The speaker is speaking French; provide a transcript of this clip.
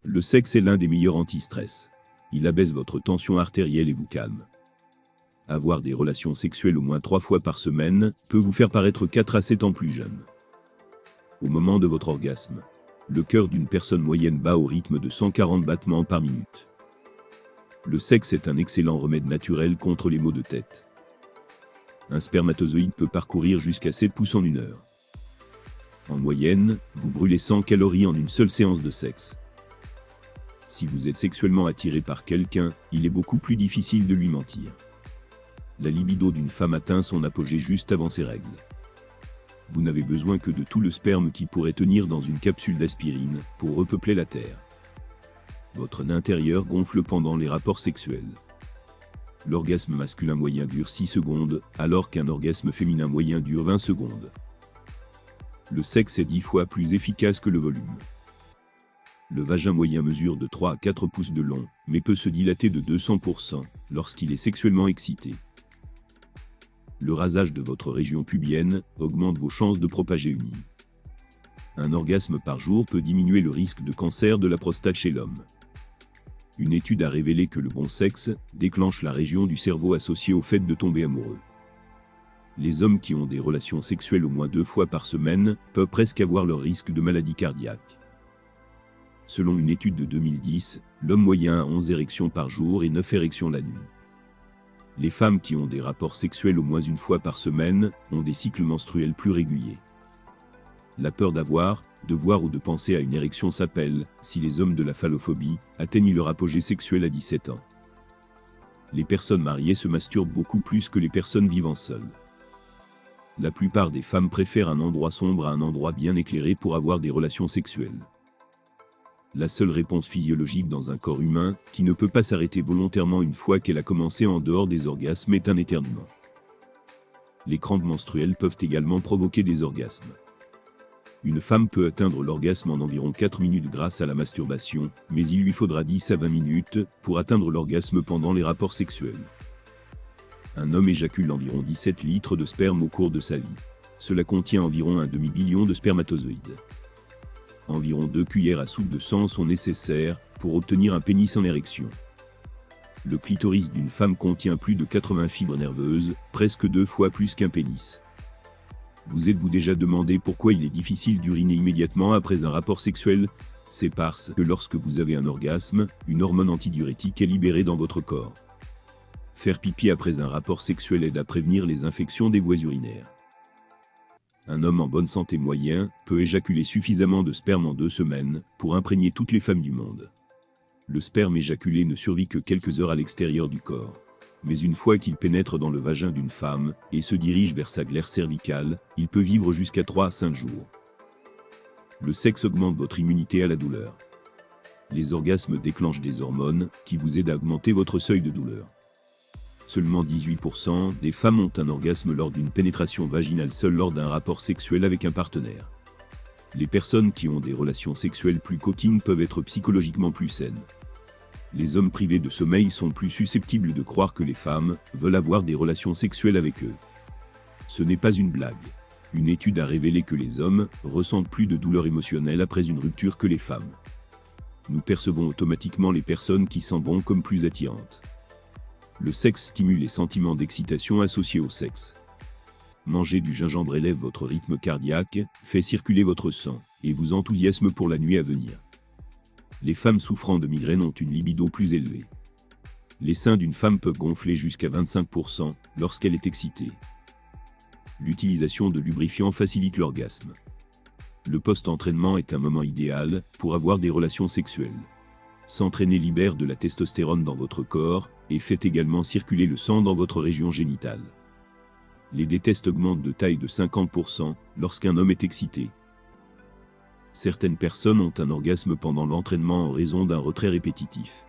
Le sexe est l'un des meilleurs anti-stress. Il abaisse votre tension artérielle et vous calme. Avoir des relations sexuelles au moins 3 fois par semaine peut vous faire paraître 4 à 7 ans plus jeune. Au moment de votre orgasme, le cœur d'une personne moyenne bat au rythme de 140 battements par minute. Le sexe est un excellent remède naturel contre les maux de tête. Un spermatozoïde peut parcourir jusqu'à 7 pouces en 1 heure. En moyenne, vous brûlez 100 calories en une seule séance de sexe. Si vous êtes sexuellement attiré par quelqu'un, il est beaucoup plus difficile de lui mentir. La libido d'une femme atteint son apogée juste avant ses règles. Vous n'avez besoin que de tout le sperme qui pourrait tenir dans une capsule d'aspirine pour repeupler la Terre. Votre nez intérieur gonfle pendant les rapports sexuels. L'orgasme masculin moyen dure 6 secondes, alors qu'un orgasme féminin moyen dure 20 secondes. Le sexe est 10 fois plus efficace que le volume. Le vagin moyen mesure de 3 à 4 pouces de long, mais peut se dilater de 200% lorsqu'il est sexuellement excité. Le rasage de votre région pubienne augmente vos chances de propager une IE. Un orgasme par jour peut diminuer le risque de cancer de la prostate chez l'homme. Une étude a révélé que le bon sexe déclenche la région du cerveau associée au fait de tomber amoureux. Les hommes qui ont des relations sexuelles au moins 2 fois par semaine peuvent presque avoir leur risque de maladie cardiaque. Selon une étude de 2010, l'homme moyen a 11 érections par jour et 9 érections la nuit. Les femmes qui ont des rapports sexuels au moins 1 fois par semaine ont des cycles menstruels plus réguliers. La peur d'avoir, de voir ou de penser à une érection s'appelle, si les hommes de la phallophobie atteignent leur apogée sexuel à 17 ans. Les personnes mariées se masturbent beaucoup plus que les personnes vivant seules. La plupart des femmes préfèrent un endroit sombre à un endroit bien éclairé pour avoir des relations sexuelles. La seule réponse physiologique dans un corps humain, qui ne peut pas s'arrêter volontairement une fois qu'elle a commencé en dehors des orgasmes, est un éternuement. Les crampes menstruelles peuvent également provoquer des orgasmes. Une femme peut atteindre l'orgasme en environ 4 minutes grâce à la masturbation, mais il lui faudra 10 à 20 minutes pour atteindre l'orgasme pendant les rapports sexuels. Un homme éjacule environ 17 litres de sperme au cours de sa vie. Cela contient environ un demi-billion de spermatozoïdes. Environ 2 cuillères à soupe de sang sont nécessaires pour obtenir un pénis en érection. Le clitoris d'une femme contient plus de 80 fibres nerveuses, presque 2 fois plus qu'un pénis. Vous êtes-vous déjà demandé pourquoi il est difficile d'uriner immédiatement après un rapport sexuel? C'est parce que lorsque vous avez un orgasme, une hormone antidiurétique est libérée dans votre corps. Faire pipi après un rapport sexuel aide à prévenir les infections des voies urinaires. Un homme en bonne santé moyen peut éjaculer suffisamment de sperme en 2 semaines pour imprégner toutes les femmes du monde. Le sperme éjaculé ne survit que quelques heures à l'extérieur du corps. Mais une fois qu'il pénètre dans le vagin d'une femme et se dirige vers sa glaire cervicale, il peut vivre jusqu'à 3 à 5 jours. Le sexe augmente votre immunité à la douleur. Les orgasmes déclenchent des hormones qui vous aident à augmenter votre seuil de douleur. Seulement 18% des femmes ont un orgasme lors d'une pénétration vaginale seule lors d'un rapport sexuel avec un partenaire. Les personnes qui ont des relations sexuelles plus coquines peuvent être psychologiquement plus saines. Les hommes privés de sommeil sont plus susceptibles de croire que les femmes veulent avoir des relations sexuelles avec eux. Ce n'est pas une blague. Une étude a révélé que les hommes ressentent plus de douleur émotionnelle après une rupture que les femmes. Nous percevons automatiquement les personnes qui sentent bon comme plus attirantes. Le sexe stimule les sentiments d'excitation associés au sexe. Manger du gingembre élève votre rythme cardiaque, fait circuler votre sang, et vous enthousiasme pour la nuit à venir. Les femmes souffrant de migraine ont une libido plus élevée. Les seins d'une femme peuvent gonfler jusqu'à 25% lorsqu'elle est excitée. L'utilisation de lubrifiants facilite l'orgasme. Le post-entraînement est un moment idéal pour avoir des relations sexuelles. S'entraîner libère de la testostérone dans votre corps et fait également circuler le sang dans votre région génitale. Les D-tests augmentent de taille de 50% lorsqu'un homme est excité. Certaines personnes ont un orgasme pendant l'entraînement en raison d'un retrait répétitif.